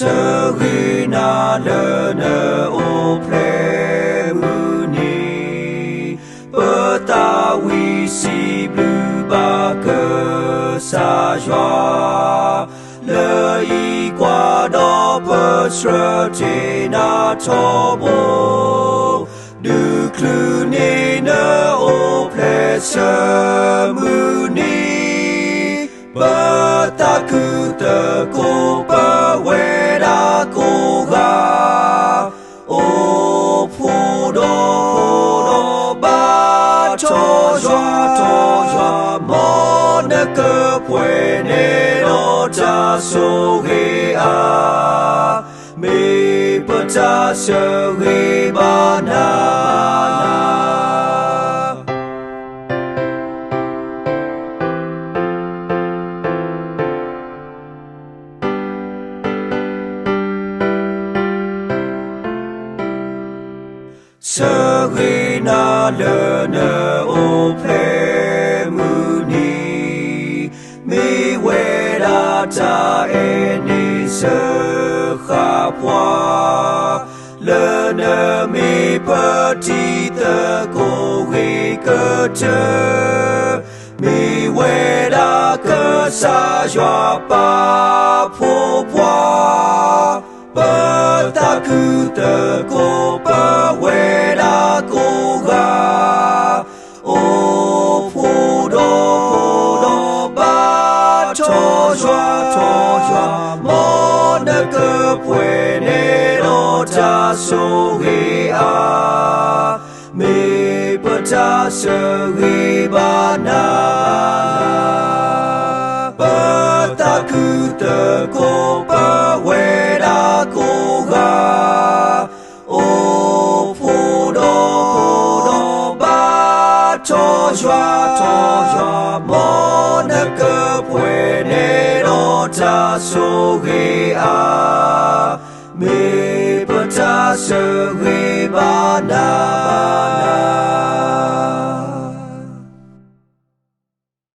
Serina lene o plemuni Betawi si blu ba ke sa joie Le y qua đó peut se na tobo Du clune ne o ple semuni Betaku te ko pa we da ko ga O phu do ba cho joa mo ne ke pue ne no ta so ge a me pa se ge ba na Serina lene o plemuni Mi weda ta eni se khapwa Lene mi petite ko ri que te Mi weda que sa joie pa po poa Betaku te ko pa we da ko ga O phu do ba cho joa mo ne ke pue ne no ta so ge a me pa se ge ba na Betaku te ko pa we da ko ga O phu do ba cho joa mo ne ke pue ne no ta so ge a